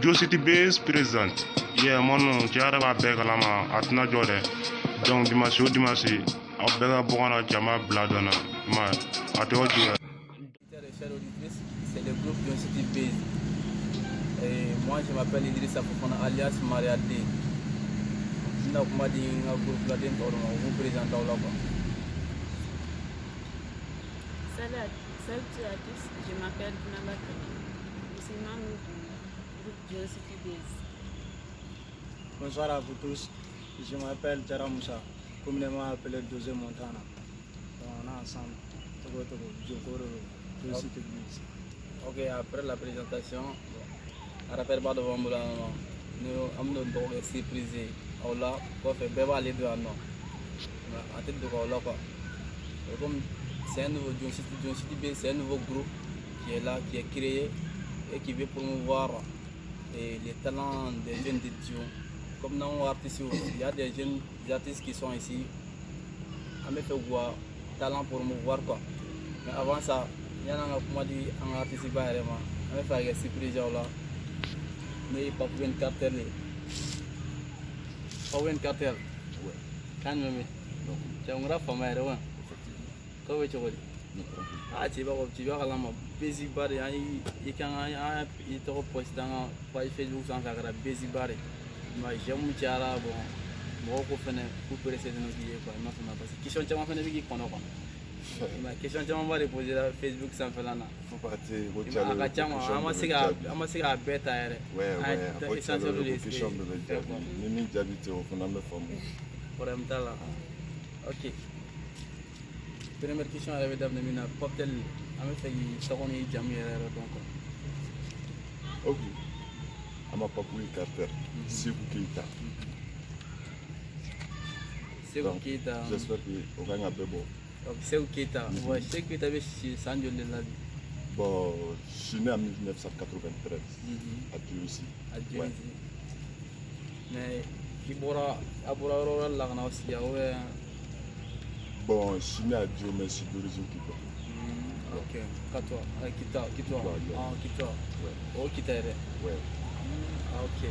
Joe City Base présente. Yeah, mon nom, j'ai arrêté à Begalama, à Tnajore. Donc, dimanche, à Bega Bogana, Jama Bladona. Ma, à toi, c'est le groupe Joe City Base. Et moi, je m'appelle Idrissa Fofana, alias Maria D. Je suis un groupe là, vous présente là. Salut à tous, je m'appelle Bunaba Kani. Je suis membre du groupe Joe City Base. Bonsoir à vous tous, je m'appelle Jara Moussa, communément appelé José Montana. On est ensemble, Joe City Base. Ok, après la présentation, on rappelle pas devant moi, nous avons une surprise. Là, quoi fait bien les deux à nous. En tête de quoi là quoi. Comme c'est un nouveau Joe City Base, c'est un nouveau groupe qui est là, qui est créé et qui veut promouvoir les talents des jeunes d'étudiants. Comme dans l'artiste, il y a des jeunes artistes qui sont ici. On me fait voir talent pour promouvoir quoi. Mais avant ça, il y a un artiste qui va vraiment. On me fait des surprises là. Mais pas pour une cartel. Pas pour une cartel. Ouais. Quand même. Tu as un rap pour moi, ouais. Comment tu veux? Ah, tu vas à la basic bar, il can il te repose dans page Facebook sans faire la basic bar. Mais j'aime beaucoup la bon. Moi, je fais pour précéder nos billets quoi. Ma femme parce que question tu m'as fait des billets qu'on a quoi. Ma question tu m'as reposé la Facebook sans faire là. Faut pas te retirer. Amasiga beta ere. Ouais, essentiel de question de la Mimi d'habiter au fond de la forme. Pour un talent. OK. Première question à la dame de Mina, cocktail, on fait une jamie donc. Ok. Ama Papou Carter, Sekou Keita. Sekou Keita. J'espère qu'on gagne un peu bon. Sekou Keita. Ouais, Sekou Keita est Sanjo de la vie. Bon, je suis né en 1993 à Djibouti. À Djibouti. Mais il bora abora la kana aussi ouais. Bon, je suis né à Dieu, mais je suis d'origine Kito. Ok, Kito. Ah, Kito. Ouais. Oh, Kito. Ouais. Ah, ok.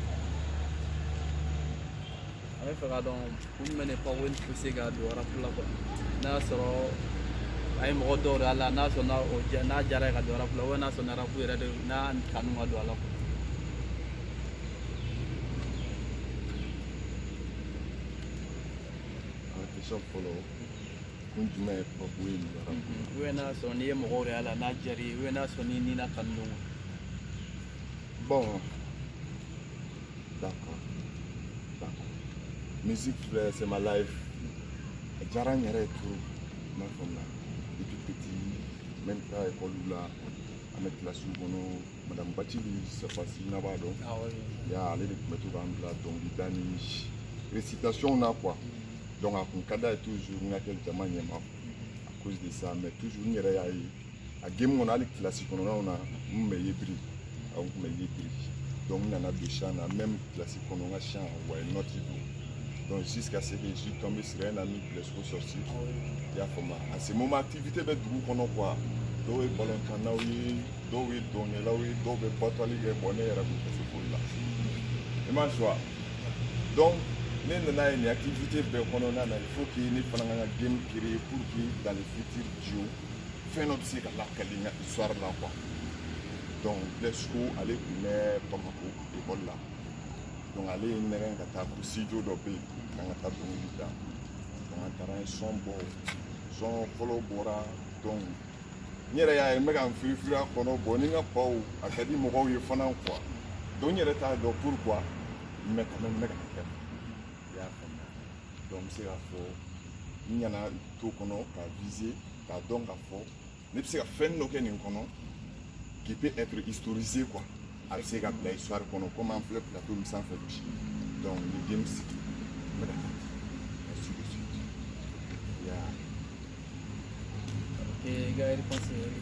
Avec Ferradon, vous menez pas où une poussée à Douara pour la bonne. N'a soro ay mo do ala na so na o na jara ga Douara pour la bonne na so na rapu era de na kanu ma do ala ko. Question follow. Kunjuma e Papou ni rapu. Oui na so ni mo gore ala na jari, oui na so ni na kanu. Bon. D'accord. Musique, c'est ma life. Jarang yere tout, ma femme là. Depuis petit, même quand école là, avec la sous-bono, Madame Batili, c'est facile n'a pas donc. Ah oui. Il y a allé de mettre en là, donc d'année récitation on a quoi. Donc à Kunkada est toujours une quel diamant à cause de ça, mais toujours une réaille. À game on a les classiques on a meilleur prix, à un meilleur prix. Donc on a des chants, même classique on a chant, ouais, not even. Donc jusqu'à ce que je suis tombé sur un ami qui est sorti. Il y a format. À ce moment, activité de groupe on a quoi. Do e ballon canaoui, do e donné là oui, do e botali et bonnet à ce pour là. Et ma choix. Donc, nous avons une activité qu'on a, il faut qu'il y ait un game créé pour que dans le futur duo, faire notre cycle à la caline histoire là quoi. Donc, les schools, aller pour l'école là. Donc, aller une à studio d'opé, dans la table de l'État. Donc, un terrain son collabora. Donc, il y a un mec en free pour nous, bon, il n'y a pas où, à quel moment il faut en quoi. Donc, il y a des tas de pourquoi, il met quand même mec en tête. Donc, c'est à fond. Il y en a tout qu'on a visé, qu'à donc à fond. Mais c'est à faire nos qui peut être historisé quoi. À ces gars de l'histoire qu'on a comme un fleuve plateau sans faire du chien. Donc les games c'est ainsi de suite. Ok, gars, il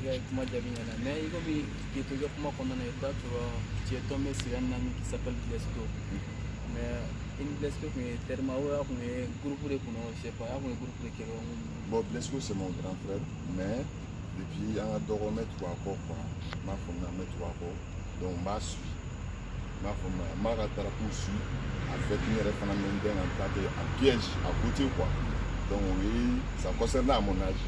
gars, comment dire bien là. Mais il faut que tu vois comment on a été, tu es tombé sur un ami qui s'appelle Blesco. Mais une Blesco mais tellement ouais, mais groupe de qu'on je sais pas, un groupe de qui bon Blesco c'est mon grand frère, mais depuis un doromètre ou encore quoi, ma femme n'a mettre ou encore. Donc, ma suite. m'a formé m'a poursuivi a fait une référence en tant que piège à côté quoi. Donc oui, ça concerne à mon âge.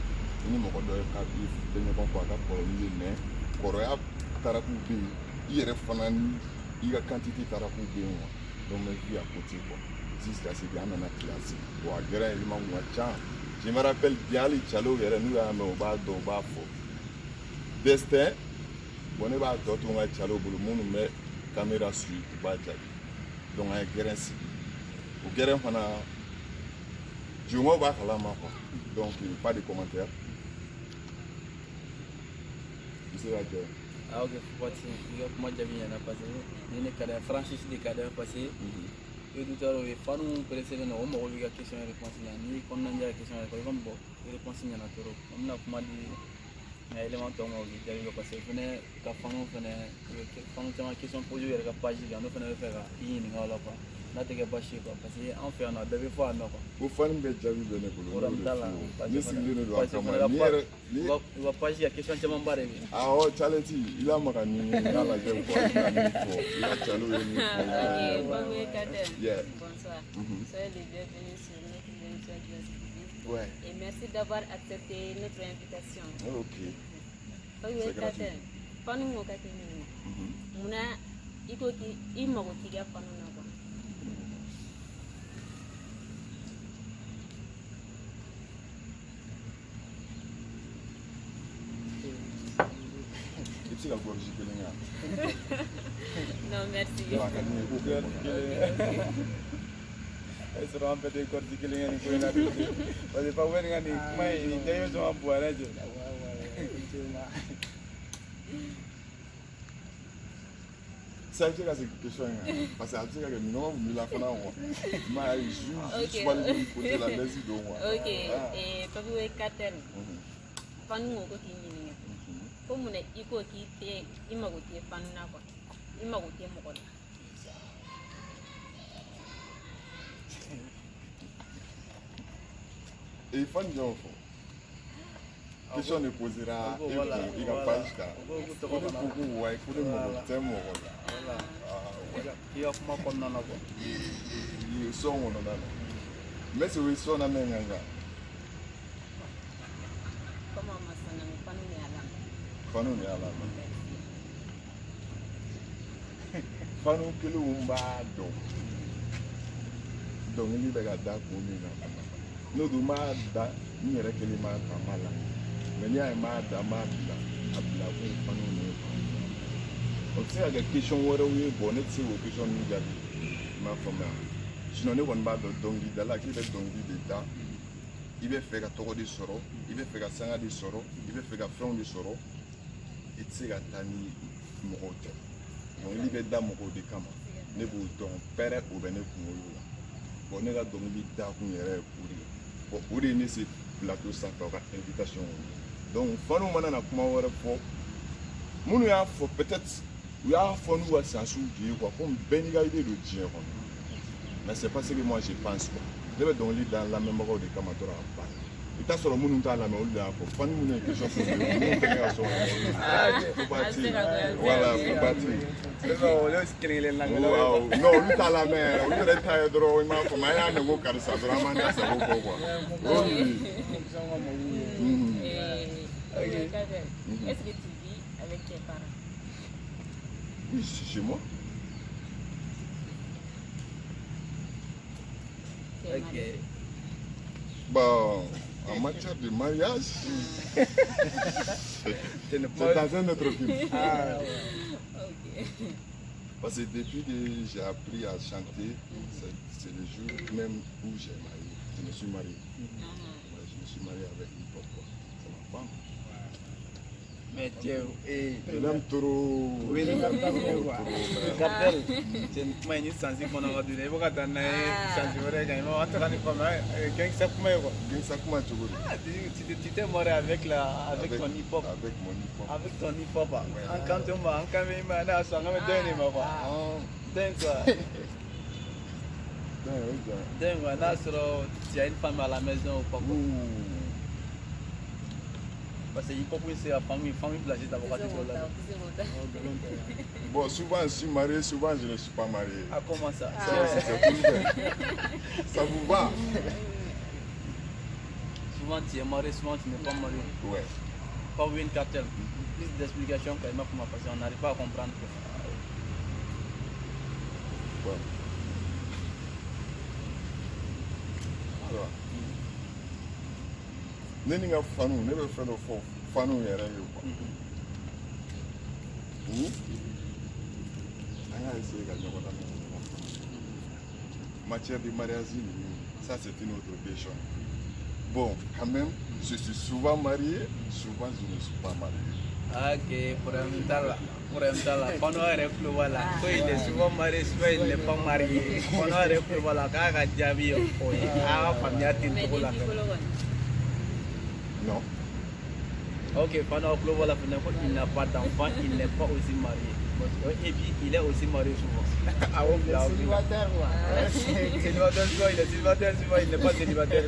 Ni mo ko do ka bi te ne ko ka ko ni ne ko ya taraku bi il référence il y a quantité taraku bi donc mais vie à côté quoi. Jusqu'à ce qu'il y a une classe. Bon, je me rappelle bien les chalo et nous avons au bas destin. Bon, on va d'autres on a chalo pour le monde mais caméra sur le bas donc on a guérin si. Au guérin on a je m'en vais à la main donc pas de commentaires. C'est la guerre. Ah ok, moi j'ai bien passé. Il y a des franchises de cadres passés. Et tout à l'heure, les femmes précédentes ont eu la question et réponse. Ni qu'on a la question et réponse, il y en a trop. On a comment dire, mais élément de moi, il y a eu le passé. Venez, quand on a une question posée, il y a une page, on a fait une là, tu n'as pas chier quoi. Parce qu'en fait, on a deux fois. Vous faites une belle job de l'école. Il va pas chier, la question est barrée. Ah, oh, Chaleti, il a marqué, il a la gueule. Il a chalou. Bonsoir. Soyez les bienvenus sur notre émission de ouais. Et merci d'avoir accepté notre invitation. Ok. C'est gratuit. Pas nous, mon iko ki ima ko tiga panu na kwa c'est la gorge non merci es sera un peu de gorge que les gens connaissent parce que pas voir ngani mai ni jayo sama buara je ça c'est la question parce que après que non vous la fana on mais je pas le côté la base do moi ok et pas vous katen panu ko ki ni ko mun iko ki te ima ko te panu na ko ima ko te mo ko et fan de enfant question ne posera il va pas jusqu'à beaucoup ouais pour le moment tellement voilà il y a comment qu'on en a quoi il sont on en a mais c'est oui son amène nganga comment masana me panu ni ala fanu ni ala fanu kilo umba donc il va garder pour nous no do ma da ni yɛrɛ kelen ma ta ma la mais ni y'a ma da ma bila a bila ko fanu ne o tɛ se ka kɛ question wɛrɛw ye bon ne tɛ se k'o question ninnu jaabi i m'a faamuya sinon ne kɔni b'a dɔn dɔnkilidala k'i bɛ dɔnkili de da i bɛ fɛ ka tɔgɔ de sɔrɔ i bɛ fɛ ka sanga de sɔrɔ i bɛ fɛ ka fɛnw de sɔrɔ i tɛ se ka taa ni mɔgɔw tɛ dɔnkili bɛ da mɔgɔw de kama ne b'o dɔn pɛrɛ o bɛ ne kunkolo la bon ne ka dɔnkili da kun yɛrɛ ye o de ye. Bon, o de ye ne se plateau sanfɛ o ka invitation donc fanu mana na kuma wɛrɛ fɔ minnu y'a fɔ peut-être u y'a fɔ n'u ka sansiw de ye quoi comme bɛɛ n'i ka idée don diɲɛ kɔnɔ mais c'est pas ce que moi je pense quoi ne bɛ dɔnkili da lamɛnbagaw de kama dɔrɔn a banna i t'a sɔrɔ minnu t'a lamɛn olu de y'a fɔ fanu minnu ye question posé minnu fɛnɛ ka sɔn faut pas dire voilà faut pas dire non olu t'a lamɛn olu yɛrɛ ta ye dɔrɔn i m'a fɔ mais an y'a mɛn ko karisa dɔrɔn an m'an da sago fɔ quoi est-ce que tu vis avec tes parents? Oui, c'est chez moi. ok Bon, en matière de mariage, c'est dans un autre film. Ah, ok. Parce que depuis que j'ai appris à chanter, c'est le jour même où j'ai marié. Je me suis marié. Ouais, je me suis marié avec une pote. C'est ma femme. mais Dieu et Je l'aime trop. oui Je l'aime trop. Cartel c'est kuma ni sensi kɔnɔ ka dun i bɛ ka taa n'a ye sensi wɛrɛ kan i ma an taga ni fama gangsta kuma ye quoi Gangsta kuma cogo di? tu t'es marié avec ton hip hop Avec mon hip hop. avec ton hip hop an kan to ma an kan bɛ ma n'a sɔn an kan bɛ dɔn in de ma quoi dɔn quoi dɔn quoi n'a sɔrɔ tu as une femme à la maison ou pas quoi parce que il faut que c'est famille placée d'avocat. Bon, souvent je suis marié, souvent je ne suis pas marié. Ah, comment ça? Ça aussi, c'est pour faire. Ça vous va? Souvent tu es marié, souvent tu n'es pas marié. Ouais. Pas une cartel. Plus d'explications quand même parce qu'on n'arrive pas à comprendre. Ouais. Alors, ne ni ka fanu ne bɛ fɛn dɔ fɔ fanu yɛrɛ ye quoi. An y'a essayer ka ɲɔgɔn lamɛn matière de mariage ninnu, ça c'est une autre question. Bon, quand même, je suis souvent marié, souvent je ne suis pas marié. Ok, problème là. Pendant un reflet, voilà. Soit il est souvent marié, soit il n'est pas marié. Pendant un reflet, voilà. Quand il a déjà vu, il a famille à tout là. Non. Ok, pendant un reflet, voilà, il n'a pas d'enfant, il n'est pas aussi marié. Et puis, il est aussi marié souvent. Célibataire, Célibataire, souvent, il est célibataire, souvent, il n'est pas célibataire.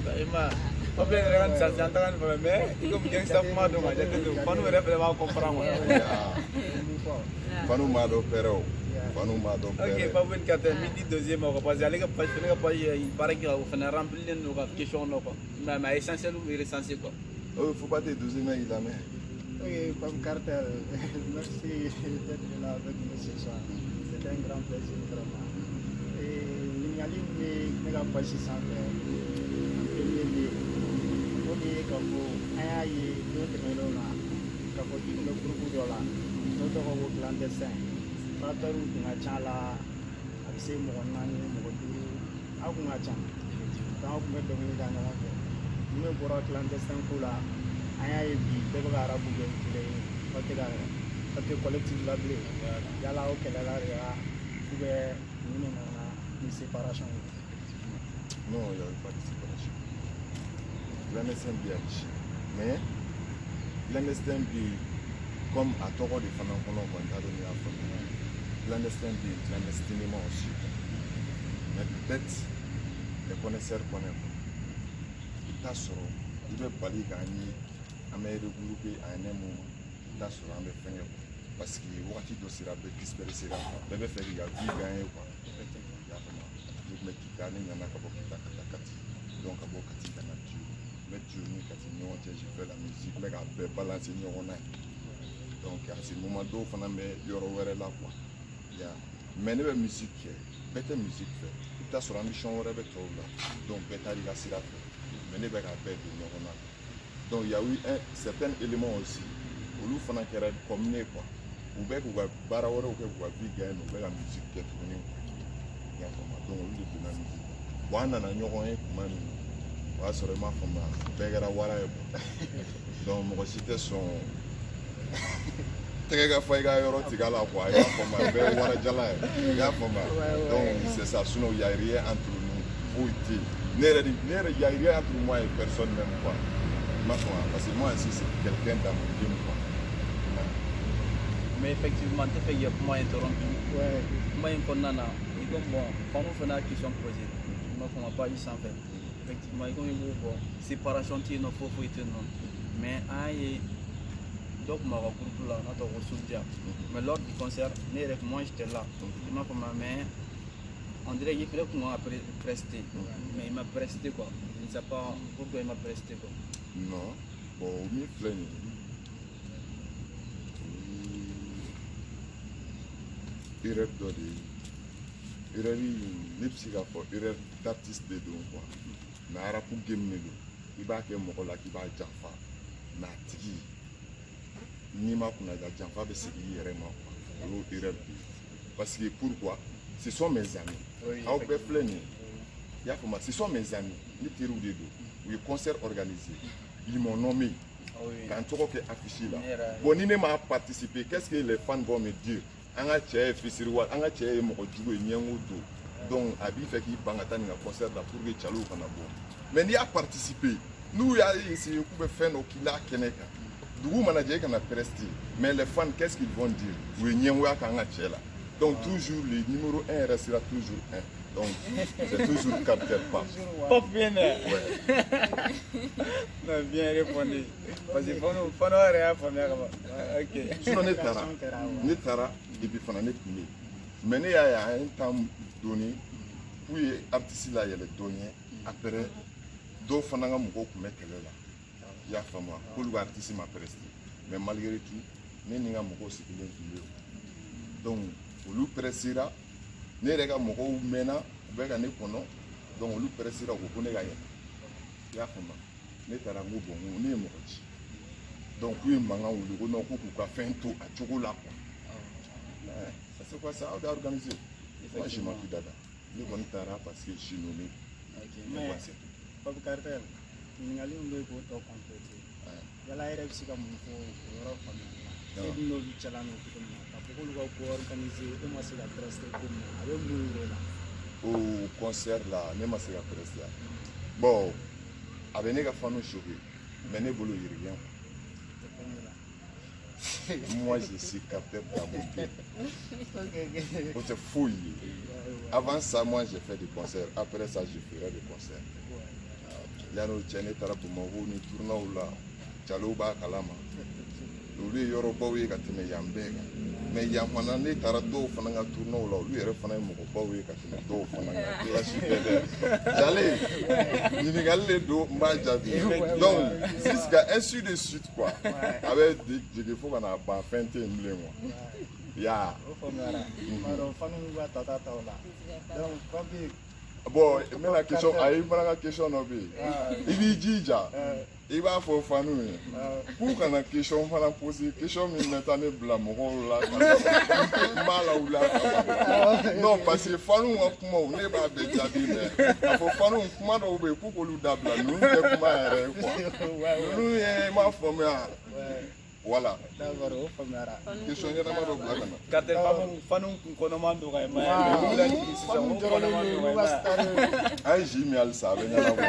On peut dire ça, c'est en train de faire, mais il faut bien que ça fasse de mal. Pendant un reflet, on va comprendre. Fanu m'a dɔn pɛrɛ o. Fanu m'a dɔn pɛrɛ. Ok, pas une carte, midi deuxième, parce que il paraît qu'il faut remplir nos questions, mais essentiel ou iressentiel quoi. Il ne faut pas te doser, mais il a mis. Oui, comme cartel, merci d'être là avec nous ce soir. C'est un grand plaisir vraiment. Et l'Ignali n'est pas si simple. On est comme vous, aïe, d'autres là, comme vous dites, le groupe de là, d'autres au clandestin. Pas de route, on a chala, avec ces mourants, à vous a chan. Quand vous mettez dans la vie, nous ne pourrons clandestin pour là. An y'a ye bi bɛɛ bɛ ka arabu kɛ kelen ye aw tɛ ka papier collectif labile yala aw kɛlɛla de la ni ne nana ni séparation ye. Non, il n'y avait pas de séparation. Clandestin bi ali mais clandestin bi comme à tɔgɔ de fana kɔnɔ kɔni t'a dɔn n'i y'a faamu clandestin bi clandestinement aussi mais peut-être les connaisseurs connaissent i t'a sɔrɔ i bɛ bali k'a ye. An bɛ regroupé à un moment i t'a sɔrɔ an bɛ fɛngɛ parce que wagati dɔ sera bɛɛ dispersé la bɛɛ bɛ fɛ k'i ka vie gagner quoi i y'a faamu ne tun bɛ Kita ne nana ka bɔ Kita ka taa Kati donc ka bɔ Kati ka na Dio n bɛ Dio ni Kati ni ɲɔgɔn cɛ je fais la musique n bɛ k'a bɛɛ balancer ɲɔgɔn na donc à ce moment dɔw fana bɛ yɔrɔ wɛrɛ la quoi mais ne bɛ musique kɛ bɛɛ tɛ musique fɛ i t'a sɔrɔ ambition wɛrɛ bɛ tɔw la donc bɛɛ taar'i ka sira fɛ mais ne bɛ k'a bɛɛ don ɲɔgɔn na. Donc il y a eu un certain élément aussi. Olu fana kɛra communé quoi. U bɛ k'u ka baara wɛrɛw kɛ k'u ka vie gagner u bɛ ka musique kɛ tuguni quoi. I y'a faamu donc olu de donna musique. Bon an nana ɲɔgɔn ye tuma min o y'a sɔrɔ i m'a faamu bɛɛ kɛra wara ye quoi. Donc mɔgɔ si tɛ sɔn tɛgɛ ka fa i ka yɔrɔ tigɛ a la quoi. I y'a faamu bɛɛ ye warajala ye. I y'a faamu donc c'est ça sinon il y a rien entre nous foyi tɛ yen. Ne yɛrɛ il y a rien entre moi et personne même quoi. Parce que moi aussi c'est quelqu'un dans mon game quoi. Mais effectivement, tu fais moi interrompu. Ouais. Moi un condamné. Et comme bon, quand on fait la question posée, moi on m'a pas eu sans faire. Effectivement, comme il bon, séparation tu non faut non. Mais aïe, donc ma groupe là, notre ressource. Mais lors du concert, moi j'étais là. Il m'a comme mais on dirait qu'il fallait que moi prester. Mais il m'a presté quoi. Il ne sait pas pourquoi il m'a presté quoi. Non, bon, mi filɛ nin ye erreur dɔ de ye erreur ne bɛ se k'a fɔ erreur d'artiste de don quoi mais arabu game de don i b'a kɛ mɔgɔ la k'i b'a janfa mais a tigi n'i ma kunna i ka janfa bɛ segin i yɛrɛ ma quoi o y'o erreur de ye parce que pourquoi ce sont mes amis aw bɛɛ filɛ nin ye i y'a faamu ce sont mes amis ne teriw de don u ye concert organisé. Ils m'ont nommé quand tu as affiché là. Bon, ni ne m'a participé, qu'est-ce que les fans vont me dire? Anga tche fisirwa, anga tche mo jugo nyango do. Donc abi fait qu'il bangata ni concert là pour que chalo kana bon. Mais ni a participé. Nous ya ici ku be fan okila keneka. Dugu manager kana presti. Mais les fans qu'est-ce qu'ils vont dire? Oui nyango ya kanga tche là. Donc toujours le numéro 1 restera toujours 1. Donc, c'est toujours capteur pas. Pop bien. Ouais. Non, bien répondu. Parce que pour nous, rien pour moi. Ok. Sinon, ne tara, et puis fana ne kule. Mais ne y'a un temps donné, puis artiste là, il y a le donné, après, deux fana nga moko ku mettre là. Il y a fama, pour l'artiste m'a presté. Mais malgré tout, ne ninga moko sikilen kule. Donc, pour lui pressera, ne rega moko mena, bega ne kono, donc lui pressera ko kone ga yen. Il y a fama, ne tara ngo bon, ne moko chi. Donc, oui, manga ou le non coup pour faire un tour à Tchogola. Ça c'est quoi ça? On a organisé. Moi, je m'en fous d'ada. Nous on tara parce que je suis nommé. Mais Pop Cartel, nous allons nous pour toi compléter. Il y a la RFC comme il faut Europe famille. Et nous nous challenge tout le monde. Parce que nous allons organiser et moi c'est la presse comme avec nous là. Au concert là, même c'est la presse là. Bon, avec les gars nous choquer, mais ne boulot y rien. Moi je suis capteur dans mon pays. C'est fouille. Avant ça, moi j'ai fait des concerts. Après ça, je ferai des concerts. Il y a nos chaînes Tarapumaho, nous tournons là. Tchalouba Kalama. Lui, Yorobaoué, Katine Yambega. Mais il y a un année, Tarado, Fananga tournons là. Lui, il refait un Mokobaoué, Katine Do, Fananga. J'allais. Il n'y a les deux, Majadi. Donc, jusqu'à ainsi de suite, quoi. Avec des fois qu'on a pas fait un témoin. Ya. Bon, mais la question, la question non bi. Il dit déjà. Il va faut fanu. Pour qu'on a question fana poser question mais maintenant blâme là. Mal ou là. Non parce que fanu kuma on ne ba be jadi mais. Faut fanu kuma do be pour lu dabla nous te kuma ere quoi. Nous est ma formé. Voilà. D'accord, famara. Question yana ma do blaka na. Cartel fanu kono mando ga ma. Ai jimi al sabe nyala ko.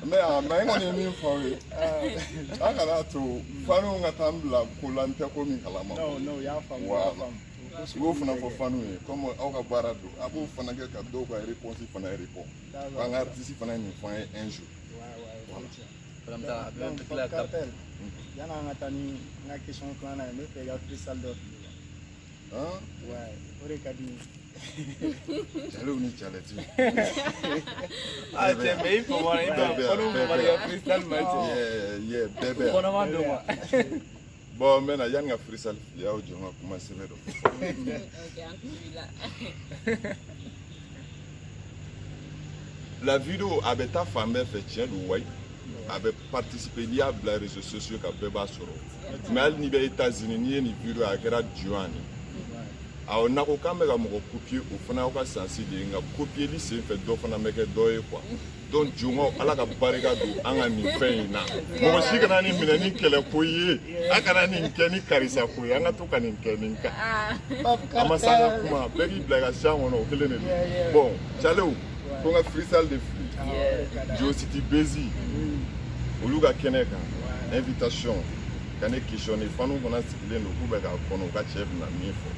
Mais a mai ngoni min fawe. Akala to fanu ngatambla kulante ko min kalama. No, ya fam. Go fana fo fanu e comme au ka barado. Abu fana ke ka do ga réponse fana répond. Quand artiste fana ni fa un jour. Comme ça, Pop Cartel. Yana ngatani na question kana me fe ga freestyle dot. Hein? Ouais, ore kadi. Jalo ni challenge. Ah, c'est mais il faut voir il faut freestyle match. Yeah, bébé. Kono mando ma. Bon, maintenant yanga freestyle ya o jonga kuma severo. Ok, alhamdulillah. La vidéo avec ta femme fait tien du way. Avait participé à les réseaux sociaux qui avaient basé mais elle n'y avait États-Unis ni vidéo à la Juani. Alors on a aucun mec à me copier au fond aucun sens de copier les c'est fait d'offre na mec d'oeil quoi. Donc Jungo à la barricade en a ni fait na. Moi aussi quand on est minani que le coyer à quand on est keni karisa coyer on a tout quand on keni ka. Amasanga kuma baby blague ça on a aucun ne. Bon chalou pour un freestyle de flux. Jo City Bezi. Oluga Keneka, invitation, quand on questionne, il faut nous connaître les noms pour qu'on a chef na mifo.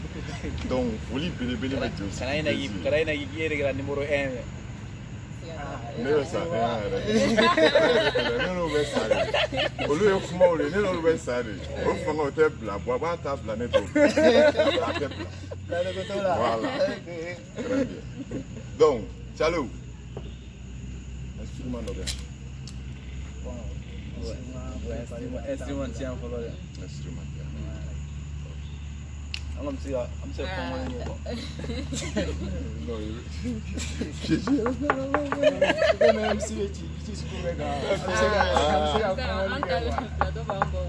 Donc, vous li bele bele avec Dieu. Kana ina gigere gra numéro 1. Ne ça. Ne nous versare. Olu e kuma ole, ne nous versare. O fanga o te bla, bois ba ta bla ne to. Voilà. Très bien. Donc, ciao. Instrument de instrument tiens pour le. instrument. I'm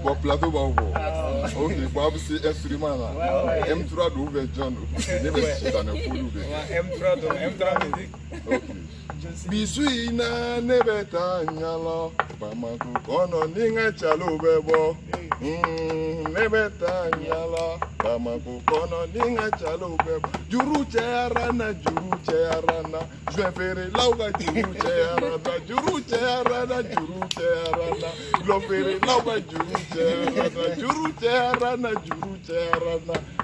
Bon plateau bon. OK, bon c'est instrument là. M3 d'ouvert John. Ne me suis dans le fou M3 musique. OK. Bisuina nebeta nyalo bamaku kono ninga chalo bebo nebeta nyalo bamaku kono ninga chalo bebo juru charana je ferai lauga juru charana lo ferai lauga juru charana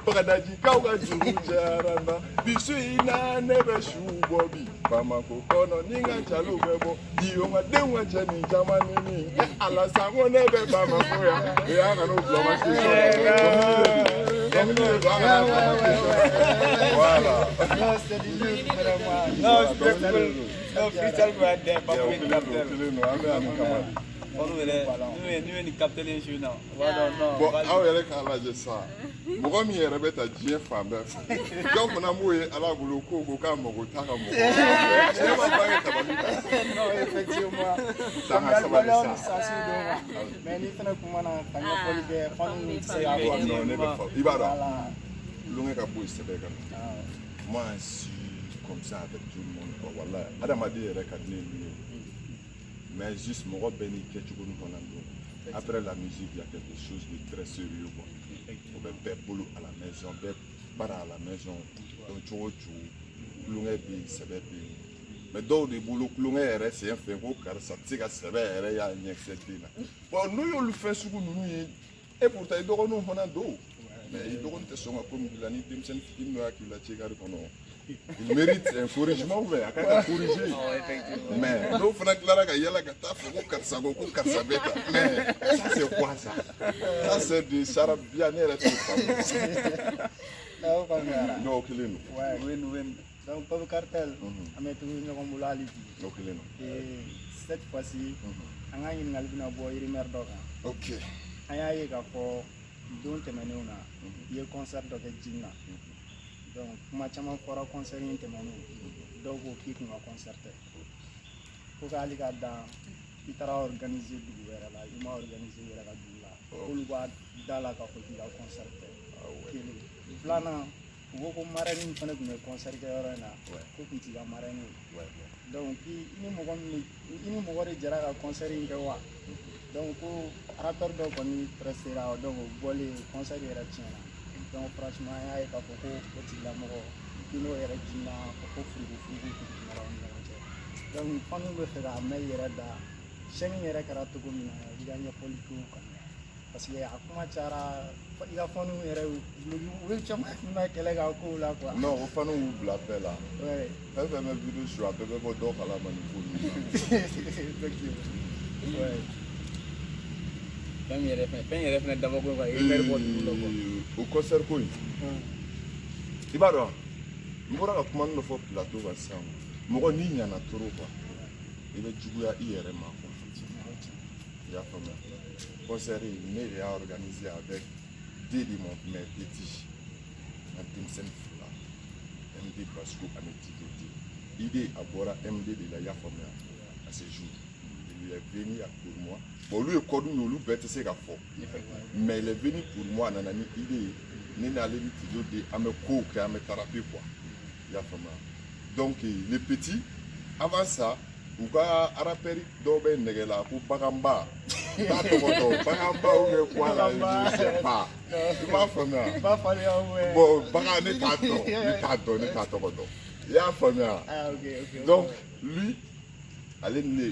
Bagadaji kauga jujarana bisu ina nebe shubobi Bamako kono ninga chalubebo Dionga denga chani jamani ni Ala sango nebe Bamako ya no bloma Voilà. Non, freestyle go out there, Papa will captain. Nous ni captain les jeux non. Voilà non. Bon, ah ouais, avec Allah je ça. Moi mi rebeta Dieu femme. Donc on a moué ala bulu ko ko ka mo ko ta ka mo. C'est pas pas ta Non, effectivement. Ça a ça va ça. Mais ni fana kuma na kanya poli de fonu c'est à Ah non, ne pas. Ibara. Voilà. Longue ka boy c'est bien. Moi je suis comme ça avec tout le monde quoi. Voilà. Adamadi rek adne. Mais juste mon béni que tu connais ton amour. Après la musique, il y a quelque chose de très sérieux. On va faire boulot à la maison, faire para à la maison. Donc tu vois, l'on bien, c'est bien. Mais dans le boulot, l'on c'est un fait car ça tire à se faire, il y a une exception. Bon, nous, on le fait sur nous, et pourtant, il doit nous faire un dos. Mais il doit nous faire comme l'année de Timsen, qui nous a tiré qu'on a. Il mérite un corrigement ouvert, il a corrigé. Mais nous faisons clair qu'il y a la gata, il faut qu'on mais ça c'est quoi ça? Ça c'est du charab bien et tout. Non, qu'il est nous. Win. Donc, pour le cartel, on met tout le monde à l'île. Et cette fois-ci, on a une albina boy, il est ok. On a eu un peu d'untémenuna, il y a un concert de Gina. Donc, ma chama fora concert intemenu, donc au kick nous a concerté. Pour aller là-dedans, il a organisé du là, il m'a organisé là là. Pour le voir dans la café, il a concerté. Plana, beaucoup marraine fana kun concerté là, ko kun ti marraine. Donc, il ni mo de jara concert in wa. Donc, rappeur do koni pressera donc bolé concert era tiena. Donc franchement, il y a des petits amours qui nous ont dit que frigo donc quand nous faisons la meilleure da chaque année karatu comme il y a une politique parce qu'il y a comment cara il a fait nous oui tu m'as quel est encore là quoi non on fait nous blaper là ouais elle fait mes vidéos sur la bébé donc à la manipule ouais au concert quoi il va donc il va comment nous faut plateau va ça moi ni n'y en a trop quoi il va jouer à IRM il y a comme concert il est organisé avec des mes petits un Timsen Fula MD Basco Amétidoti idée à boire MD de la Yafomia à ce jour il est venu pour moi. Bon, lui, il nous bête, c'est qu'il faut. Mais il est venu pour moi, nanani, il est allé à me coquer, à me thérapie, quoi. Donc, les petits, avant ça, vous avez rappelé d'Obe Negela pour Bagamba. Bagamba ou quoi là, je ne sais pas. Tu vas faire pas falloir bon, Bagamba n'est pas ton. Il y a famille. Donc, lui,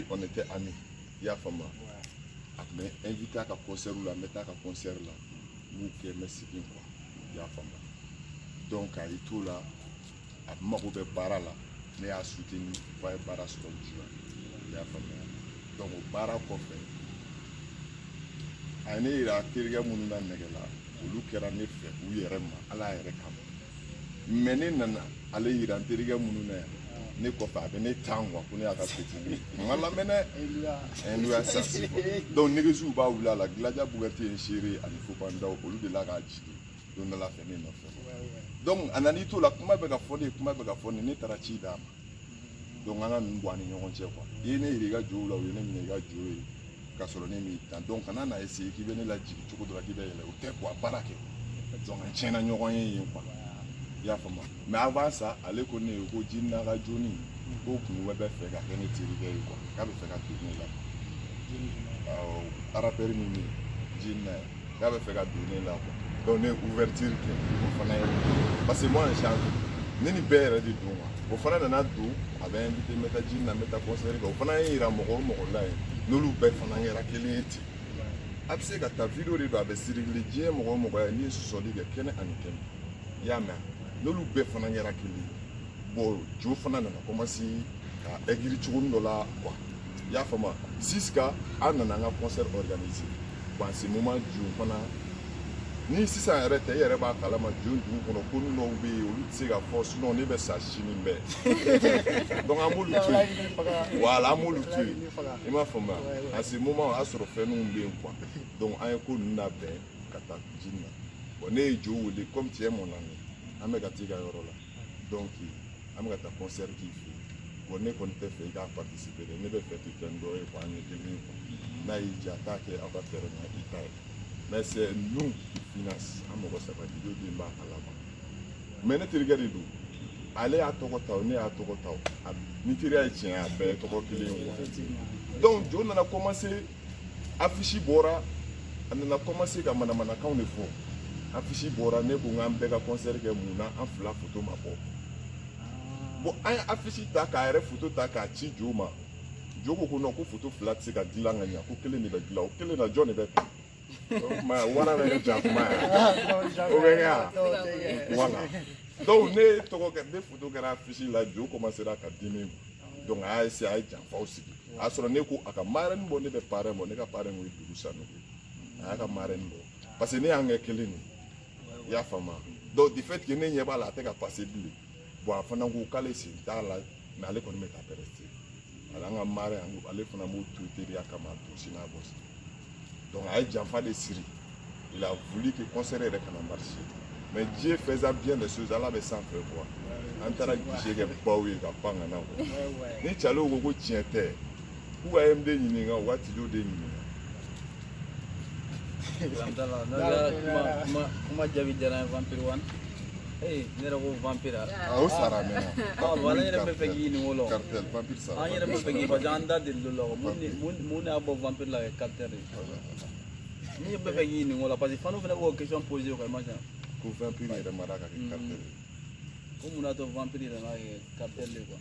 on était amis. Il y a femme. Mais invité à un concert ou la mettre à un concert là, nous qui merci bien quoi. Il y a femme. Donc à tout là, à Maroube Bara là, mais à soutenir, faire Bara sur le jour. Il y a femme. Donc au Bara qu'on fait. Année il a tiré mon nom là, au lieu qu'il a né fait, oui il est à la RKM. Mais nana, allez il a tiré mon nom. Ne ko fa be ne tangwa ko ne aka petit ngala mena en lui ça donc ne rezu ba wula la glaja bugati en chéri ali fo banda ko lu de la gaji donc la fait ne donc anani to la kuma be ga fone ne tarachi da donc ana ngwa ni nyon che kwa yene iri ga jo la yene mi ga jo ka solo ne mi tan donc ana na essayer ki be ne la ji choko do la ki be le o te kwa barake donc en chena nyon yin kwa ya fama mais avant ça aller connaître ko jinna ga joni ko kun webe fe ga kene tiri ga ko ka be fe ga tourner là rappeur ni jinna ka be fe ga tourner là donner ouverture que ko fana parce que moi en nini bere di do o fana na do abe invité meta jinna meta concert ko fana ira mo la no lu be fana ngira keleti abse ga ta vidéo de ba be sirigli je mo ni so li ga kene an kene y'a mɛn n'olu bɛɛ fana kɛra kelen bon jo fana nana commencé ka aigrir cogonin dɔ la quoi i y'a faamu jusqu'à an nana an ka concert organisé bon à ce moment jo fana ni sisan yɛrɛ tɛ i yɛrɛ b'a kalama jo dugu kɔnɔ ko n dɔw bɛ yen olu tɛ se ka fɔ sinon ne bɛ sa sini bɛɛ donc an b'olu to yen voilà an b'olu to yen i m'a faamu à ce moment o y'a sɔrɔ fɛnninw bɛ yen quoi donc an ye ko ninnu labɛn ka taa jini na bon ne ye jo wele comme tu es mon ami an bɛ ka t'i ka yɔrɔ la donc an bɛ ka taa concert k'i fɛ yen bon ne kɔni tɛ fɛ i k'a participer dɛ ne bɛ fɛ k'i fɛn dɔ ye quoi an ye kelen ye quoi n'a y'i diya t'a kɛ aw ka terrain na i ta ye mais c'est nous qui finance an mɔgɔ saba di den b'a kalama mais ne terikɛ de don ale y'a tɔgɔ ta o ne y'a tɔgɔ ta o ni teriya ye tiɲɛ a bɛɛ ye tɔgɔ kelen ye donc jo nana commencer affiche bɔra a nana commencer ka manamanakanw de fɔ affiche bɔra ne ko n k'an bɛɛ ka concert kɛ mun na an fila photo ma bɔ bon an ye affiche ta k'a yɛrɛ photo ta k'a ci jo ma jo ko ko non ko photo fila tɛ se ka dilan ka ɲa ko kelen de bɛ dilan o kelen na jɔn de bɛ ta wara bɛ kɛ ja kuma ye o bɛ kɛ yan voilà donc ne tɔgɔ kɛ ne photo kɛra affiche la jo commencera ka dimi donc a y'a essayer a ye janfaw sigi a y'a sɔrɔ ne ko a ka marraine bɔ ne bɛ parrain bɔ ne ka parrain o ye Dugu Sanogo a y'a ka marraine bɔ parce que ne y'an kɛ kelen de i y'a faamu donc du fait que ne ɲɛ b'a la a tɛ ka passer bilen bon a fana ko k'ale sen t'a la mais ale kɔni bɛ ka rester alors an ka marraine ale fana b'o to teriya kama a to sini a bɔ donc a ye janfa de siri il a voulu que concert yɛrɛ kana marcher mais Dieu faisait bien des choses ala bɛ sanfɛ quoi an taara guichet kɛ baw ye ka pan ka na quoi ni calo ko ko tiɲɛ tɛ k'u ka MD ɲininka u ka Tijo de ɲininka kuma jaabi diyara n ye Vampire One ne yɛrɛ ko Vampire o sara mɛna voilà n yɛrɛ bɛ fɛ k'i ɲininka o la cartel Vampire sara an yɛrɛ bɛ fɛ k'i parce que an da deli l'o la mun de y'a bɔ Vampire la kɛ cartel de ni bɛ fɛ k'i ɲininka o la parce que fanu fana b'o question poser o kan i ma tiɲɛ ko Vampire yɛrɛ mara ka kɛ cartel ko mun y'a to Vampire nana kɛ cartel de quoi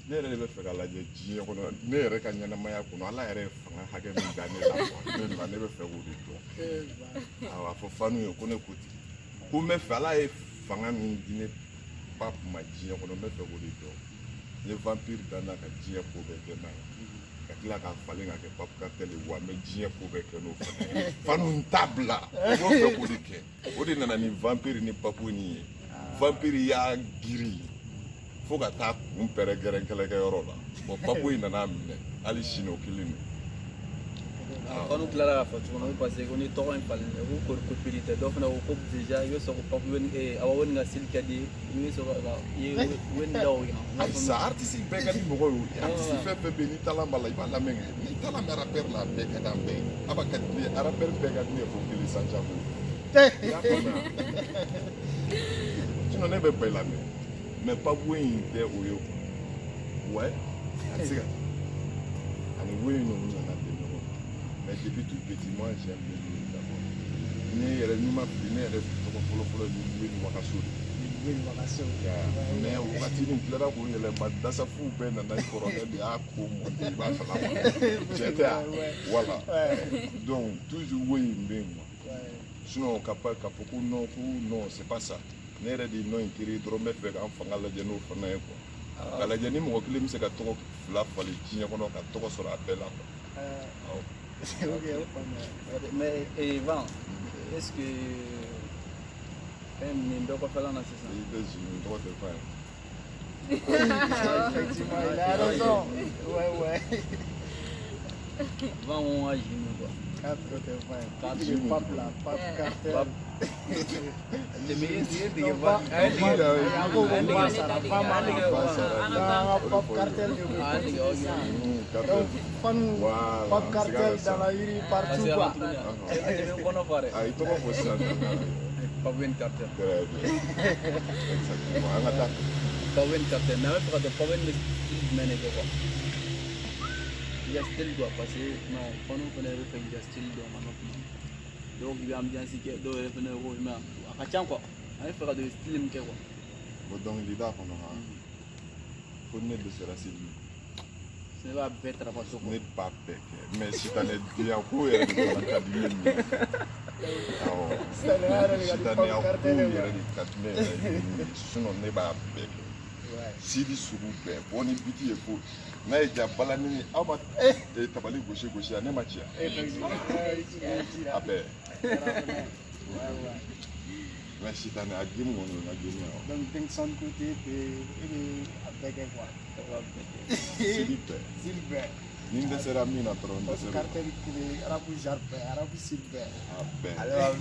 ne yɛrɛ de bɛ fɛ ka lajɛ diɲɛ kɔnɔ ne yɛrɛ ka ɲɛnamaya kɔnɔ ala yɛrɛ ye fanga hakɛ min da ne la ne bɛ fɛ k'o de dɔn a fɔ fanu ye ko ne ko ten ko n bɛ fɛ ala ye fanga min di ne ba ma diɲɛ kɔnɔ n bɛ fɛ k'o de dɔn n ye Vampire danna ka diɲɛ ko bɛɛ kɛ n'a ye ka tila k'a falen ka kɛ Pape Cartel ye wa n bɛ diɲɛ ko bɛɛ kɛ n'o fana ye fanu n t'a bila n b'o fɛ k'o de kɛ o de nana ni Vampire ni Pape ni ye Vampire y'a giri fo ka taa kun pɛrɛ gɛrɛnkɛlɛkɛ yɔrɔ la bon Pape in nana minɛ hali sini o kelen don fanu tilara k'a fɔ cogo min parce que ko ni tɔgɔ in falen ko piri tɛ dɔ fana ko ko déjà i bɛ sɔrɔ ko Pape awa wani ka seli ka di i bɛ sɔrɔ ka i ye wani da o kan ayi sa artiste bɛɛ ka di mɔgɔ ye artiste fɛn fɛn bɛ yen ni talent b'a la i b'a lamɛn kɛ ni talent bɛ rappeur la a bɛɛ ka d'an bɛɛ ye a b'a ka di ne ye rappeur bɛɛ ka di ne ye fo kelen Santiago i y'a faamuya sinon ne bɛ bɛɛ lamɛn mais Pape in tɛ o ye ouais a tɛ se ka ani Wayne ninnu nana ten ɲɔgɔn mais depuis tout petit moi j'aime bien lui d'abord ne yɛrɛ n'i ma fili ne yɛrɛ tɔgɔ fɔlɔ ye Wayne Wakaso de mais wagati min tilara k'o yɛlɛma dasafuw bɛɛ nana i kɔrɔkɛ de y'a ko monter i b'a kalama tiɲɛ tɛ voilà donc toujours Wayne bɛ yen sinon ka fɔ ko non c'est pas ça ne yɛrɛ de nɔ in kiri dɔrɔn bɛ fɛ k'an fanga lajɛ n'o fana ye quoi ka lajɛ ni mɔgɔ kelen bɛ se ka tɔgɔ fila falen diɲɛ kɔnɔ ka tɔgɔ sɔrɔ a bɛɛ la quoi mais Van est-ce que fɛn nin bɛɛ kɔfɛla na sisan i bɛ zini tɔgɔ tɛ fa ye effectivement il a raison ouais Van on a zini quoi Pape là Pape Cartel le meilleur de Pape Cartel donc fan Pape Cartel dans la rue partout quoi ah i tɔgɔ fɔ sisan Pape Cartel très bien exactement an ka taa Pape Cartel mais an bɛ fɛ ka dɔn Pape bɛ style jumɛn de kɛ quoi i ka style quoi parce que non fanu fana bɛ fɛ k'i ka style dɔn ma donc i bɛ ambiance kɛ dɔw yɛrɛ fana ko mais a ka ca quoi an bɛ fɛ ka dɔn style min kɛ quoi bon dɔnkilida kɔnɔ fo ne dɛsɛra seli Ce n'est pas bête à passer. Ne b'a bɛɛ kɛ mais sitanɛ diya ko yɛrɛ de fana ka di ne ni ye. Awɔ Sitanɛya yɛrɛ de ka di sitanɛya ko Pape Kartel yɛrɛ de ka di ne yɛrɛ ni ye sinon ne b'a bɛɛ kɛ. Sidi sugu bɛɛ bɔ ni biti ye ko n'a ye ja balani aw ma tabali gosi gosi ne ma ciya a bɛɛ mais sitanɛ a gemu kɔni o ka gemu awɔ. Donc denmisɛn ko te pe e bɛ a bɛɛ kɛ quoi. Sidi bɛɛ Sili bɛɛ. ni n dɛsɛra min na dɔrɔn n dɛsɛra Kartel kelen arabu jar bɛɛ arabu sili bɛɛ. a bɛɛ.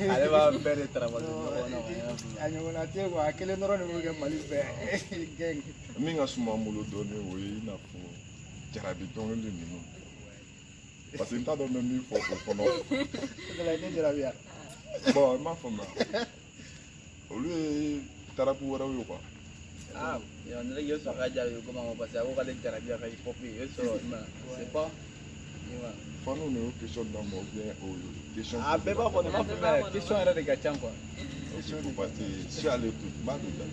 Ale b'a bɛɛ de travailler A ɲɔgɔnna tɛ quoi a kelen dɔrɔn de b'o kɛ Mali bɛɛ gang. Min ka suma n bolo dɔɔnin o ye i n'a fɔ jarabi dɔnkili ninnu parce que n t'a dɔn n bɛ min fɔ o kɔnɔ. Ne jarabiya. Bon n m'a faamuya olu ye tarapu wɛrɛw ye quoi. Ah, on dirait que ça va dire comment on passe à voir les jarabia qui pop et ça c'est pas Fanu ne y'o question d'an ma ou bien o question. Ah, bɛɛ b'a fɔ ne m'a fɔ mais question yɛrɛ de ka ca quoi. Il faut parce que si ale to n b'a don da.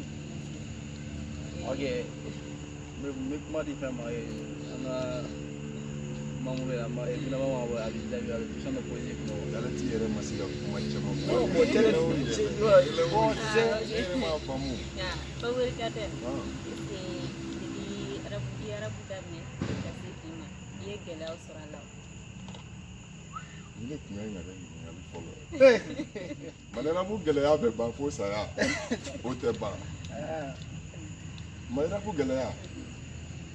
Ok, me kuma di fɛn ma ye an ka membre la ma évidemment ma bɔ a bɛ jaabi a bɛ question dɔ poser kuma o. Ale t'i yɛrɛ ma se ka kuma caman fɔ. Bon, yɛrɛ m'a faamu. Pape Kartel depuis arabu daminɛ ka se bi ma i ye gɛlɛyaw sɔrɔ a la wa? Ni ne tun ye n yɛrɛ ɲininkali fɔlɔ. Manerabu gɛlɛya bɛ ban fo saya o tɛ ban. Manerabu gɛlɛya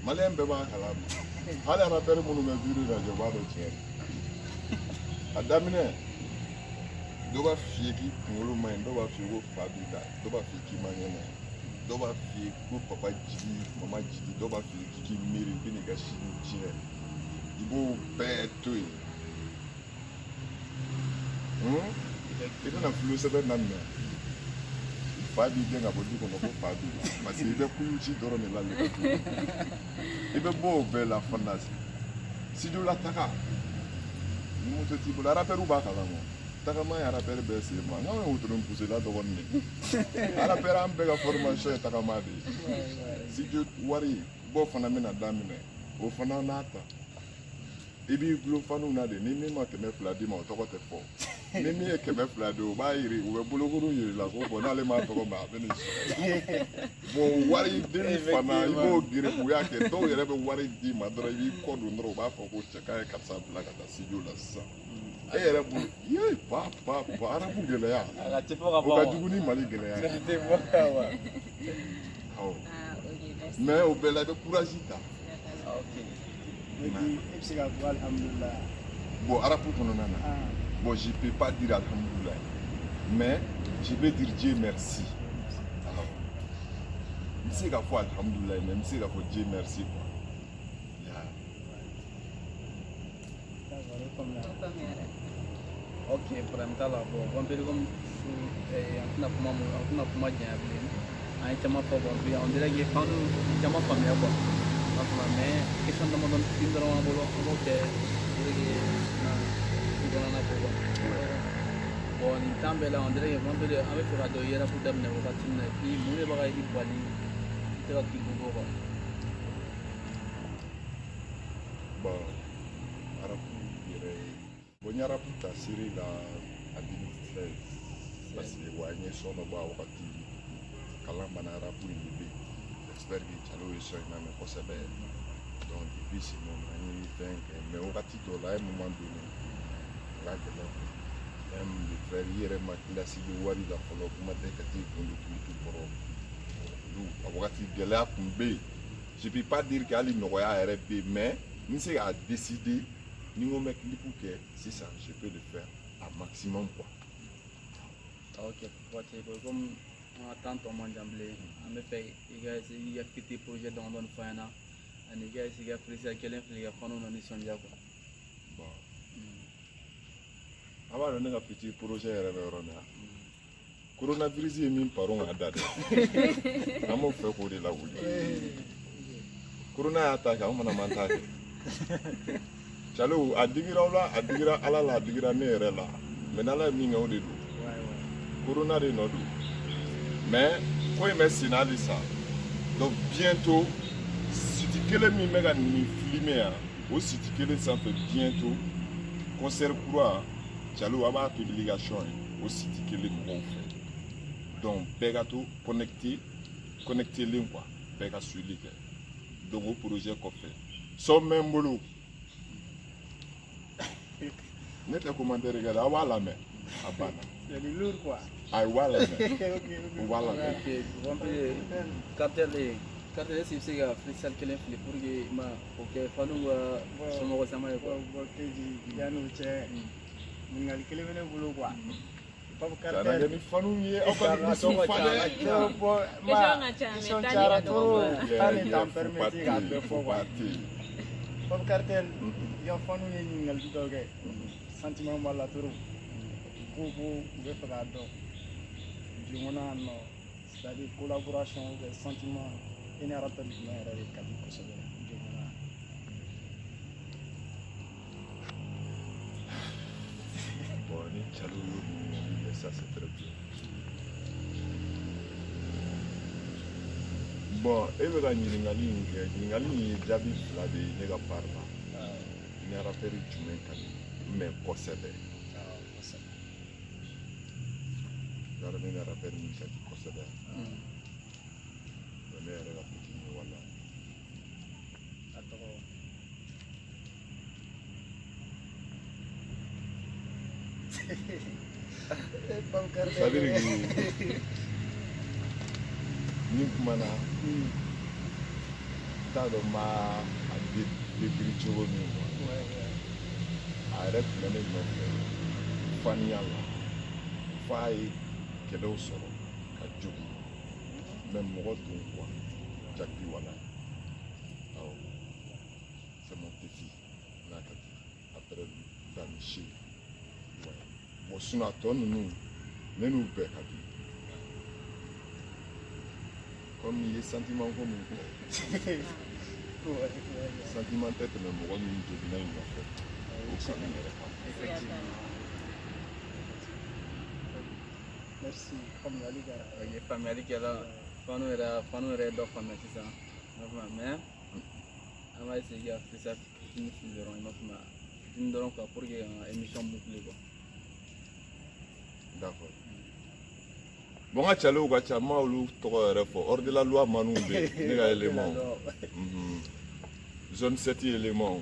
maliyɛn bɛɛ b'a kalama hali arapɛri minnu bɛ viri lajɛ u b'a dɔn tiɲɛ a daminɛ dɔw b'a f'i ye k'i kunkolo man ɲi dɔw b'a f'i ye ko fa b'i la dɔw b'a f'i ye k'i ma ɲɛnɛ dɔw b'a f'i ye ko papa jigi mama jigi dɔw b'a f'i ye k'i k'i miiri k'i n'i ka sini tiɲɛ i b'o bɛɛ to yen i bɛna filo sɛbɛn daminɛ fa b'i gɛn ka bɔ du kɔnɔ ko fa b'i la parce que i bɛ kulu ci dɔrɔn de la le ka du i bɛ bɔ o bɛɛ la fanda studio la taga ni moto t'i bolo arapɛriw b'a kalama tagama ye arapɛri bɛɛ sen ma n'anw ye wotoro poussé la dɔgɔnin de arapɛri an bɛɛ ka formation ye tagama de ye studio wari bɔ fana bɛna daminɛ o fana n'a ta i b'i gulo faniw na de ni min ma 200 d'i ma o tɔgɔ tɛ fɔ ni min ye 200 di o b'a yiri u bɛ bolokuru yiri la ko bɔn n'ale m'a tɔgɔ mɛn a bɛ nin sɔrɔ bon wari den fana i b'o gere u y'a kɛ dɔw yɛrɛ bɛ wari d'i ma dɔrɔn i b'i kɔ don dɔrɔn u b'a fɔ ko cɛ k'a ye karisa bila ka taa studio la sisan e yɛrɛ bolo ye pa arabu gɛlɛya o ka jugu ni Mali gɛlɛya ye awɔ mais o bɛɛ la i bɛ courage ta. Et puis c'est ka fɔ alhamdulillah. Bon arabu kɔnɔna na. Bon, je ne peux pas dire alhamdoulilah, mais je vais dire Dieu merci. Je sais qu'il faut alhamdoulilah, mais je sais qu'il faut Dieu merci. Ok, problème t'a la bon, on peut dire comme on a kuma janya bilen, an ye caman fɔ bon bi on dirait que fan caman faamuya quoi. Mais question damadɔni fitini dɔrɔn b'an bolo an b'o kɛ bon nin temps bɛɛ la on dirait que an bɛ fɛ ka dɔn yɛrɛ ko daminɛ wagati min na et puis mun de b'a ka i bali i tɛ ka k'i bɔ quoi. Bon arabu yɛrɛ bon n ye arabu ta seri la en 2013 parce que wa n ye sɔn dɔ bɔ a wagati kalan banna arabu in de bɛ yen j'espère que calo ye sɔn in na mɛn kosɛbɛ donc depuis ce moment an ye fɛn kɛ mais wagati dɔ la a ye moment donné la gɛlɛn même le frère i yɛrɛ ma kilasi bɛ wari la fɔlɔ kuma tɛ ka t'i kun don tuuti kɔrɔ olu a wagati gɛlɛya tun bɛ yen je peux pas dire que hali nɔgɔya yɛrɛ bɛ yen mais n se k'a décider ni n ko n bɛ clip kɛ sisan je peux le faire à maximum quoi. Ok, comme on attend ton monde d'emblée, on me fait il y a petit projet dans le final, et il y a apprécié quelqu'un qui a fait nos missions déjà quoi. Bon. Avant de faire petit projet yɛrɛ bɛ yɔrɔ min na coronavirus ye min parun a da dɛ an b'o fɛ k'o de lawuli corona y'a ta kɛ an fana man ta kɛ calo a digira aw la a digira ala la a digira ne yɛrɛ la mais n'ala ye min kɛ o de don corona de nɔ don mais ko in bɛ sen hali sa donc bientôt siti kelen min bɛ ka nin filmer yan aussi kelen sanfɛ bientôt concert kura Calo a b'a to délégation ye o site kelen mɔgɔw fɛ donc bɛɛ ka to connecté len quoi bɛɛ ka suivi kɛ donc o projet kɔfɛ sɔn bɛ n bolo ne tɛ commentaire kɛ dɛ aw b'a lamɛn a banna C'est du lourd quoi. ayi b'a lamɛn Ok. o b'a lamɛn cartel si se ka freestyle kelen fili pour que ma o kɛ fanu ka somɔgɔ sama ye quoi. Bon Keji yan'o cɛ ɲininkali kelen bɛ ne bolo quoi. Papa kana kɛ Cartel. ni fanu ye aw ka émission fa dɛ Bon Question ka ca, mais cayara taali ka trop. dɔgɔ. Taali t'an permettre k'a bɛɛ fɔ quoi. ba te Papa Cartel i ka fanu ye ɲininkali dɔ kɛ sentiment b'a la trop. Ko u bɛ fɛ k'a dɔn jɔngɔnna yan nɔ c'est-à-dire collaboration ou bien sentiment i ni rappel jumɛn yɛrɛ de ka di kosɛbɛ jɔngɔnna. bon ni Calo y'o ɲininkali kɛ ça c'est très bien bon e bɛ ka ɲininkali in kɛ ɲininkali in ye jaabi fila de ye ne ka part la ni rappel jumɛn ka di mais kosɛbɛ yɔrɔ ne ka rappel min ka di kosɛbɛ mais ne yɛrɛ ka fitini ye wala A tɔgɔ Papa Cartel. c'est-à-dire que ni kumana t'a dɔn n b'a décrit cogo min quoi a yɛrɛ tun bɛ ne nɔfɛ faniya la f'a ye kɛlɛw sɔrɔ ka jogi mais mɔgɔ dun quoi jaki wala awɔ c'est mon petit n'a ka di après dani se ouais bon sinon a tɔ ninnu ne n'u bɛɛ ka di comme i ye sentiment ko min fɔ sentiment tɛ tɛmɛ mɔgɔ min jogina i nɔfɛ o kanu yɛrɛ kan Merci. Faamuyali kɛra. Ok, faamuyali kɛla fanu yɛrɛ ye dɔ faamuya sisan i m'a faamuya mais an b'a essayer ka freestyle fitini fili dɔrɔn i m'a faamuya fitini dɔrɔn quoi pour que an ka émission boucler quoi. d'accord bon n ka Calo ka ca n ma olu tɔgɔ yɛrɛ fɔ hors de la loi manw bɛ yen ne ka élément zone 7 élément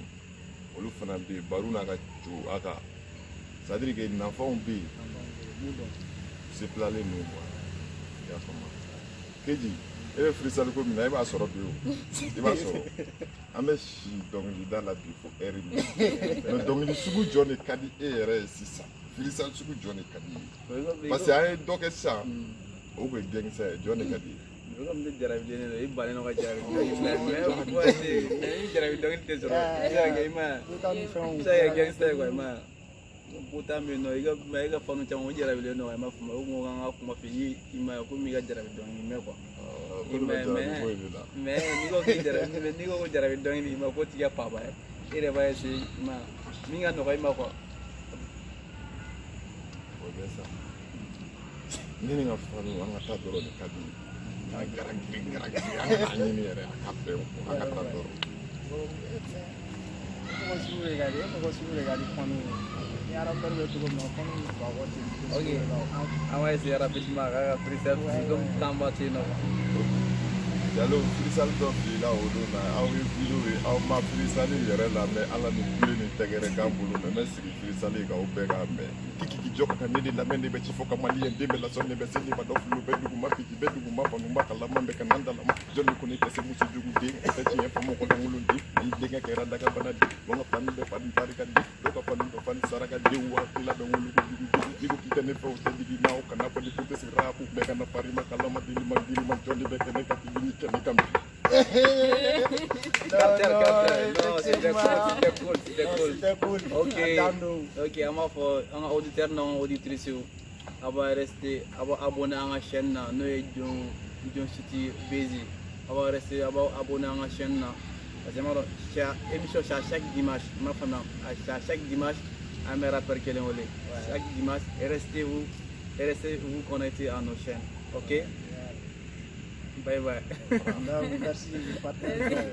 olu fana bɛ yen baro n'a ka jo a kan c'est à dire que nafanw bɛ yen seplalen ninnu quoi i y'a faamu Keji e bɛ freestyle ko min na e b'a sɔrɔ bi o i b'a sɔrɔ an bɛ si dɔnkilida la bi fo heure min mais dɔnkili sugu jɔn de ka di e yɛrɛ ye sisan freestyle sugu jɔn de ka di ye parce que an ye dɔ kɛ sisan o kun ye gangsta ye jɔn de ka di ye I comme ne jarabi den don i bannen don ka jarabi dɔnkili mais fo ka se ni jarabi dɔnkili tɛ sɔrɔ i bɛ se ka kɛ i ma ye i bɛ se ka kɛ gangsta ye quoi i ma ye puta min nɔ i ka fanu caman o jarabilen don i m'a faamuya o kun ko k'an ka kuma fɛ i ma ye komi i ka jarabi dɔnkili mɛn quoi mais n'i ko k'i jarabi n'i ko ko jarabi dɔnkili i ma ko t'i ka paba ye e yɛrɛ b'a essayer i ma min ka nɔgɔ i ma quoi. o bɛ sa ne ni n ka fanu an ka taa dɔrɔn de ka di an gara girin an ka ɲini yɛrɛ a ka bɛn an ka taa dɔrɔn Mɔgɔ sugu de ka di, mɔgɔ sugu de ka di fanu ye. Ni rappel bɛ cogo min na fanu bɛ bɔ a kɔ ten. Ok, an b'a essayer rapidement a ka ka freestyle fili comme temps b'a to yen nɔ quoi. Calo freestyle dɔ filila o don na aw ye video ye aw ma freestyle yɛrɛ lamɛn ala ni kule ni tɛgɛrɛ k'an bolo mɛ n bɛ sigi freestyle k'aw bɛɛ k'a mɛn kikiki jɔ ka kan ne de lamɛn ne bɛ ci fɔ ka maliyɛn den bɛ lasɔn ne bɛ se ne ma dɔ filo bɛ duguma piki bɛ duguma fanuma kalama bɛ ka nan dalama jɔn ni ko ne tɛ se muso jugu den o tɛ tiɲɛ fɔ mɔgɔ lankolon den ni denkɛ kɛra dagabana den wa n ka fani bɛ fani barika den dɔw ka fani dɔ fani saraka den wa hakili bɛ wolo ko jugu den n'i ko k'i tɛ ne fɛ o tɛ digi na o kana fɔ ni ko tɛ se rapu bɛɛ kana fari ma kalama dili ma giri ma jɔn de bɛ kɛ ne ka tigi ni kɛmɛ ka mɛn Cartel, non, c'était cool. Ok, on va faire un auditeur, non, auditrice. On va rester, on va abonner à la chaîne, nous sommes City Busy. On va rester abonner à la chaîne. Émission chaque dimanche, ma femme, chaque dimanche, on me rappelle qu'elle est en ligne. Chaque dimanche, restez vous connectés à nos chaînes. Ok? Bye bye. Merci, partenaire.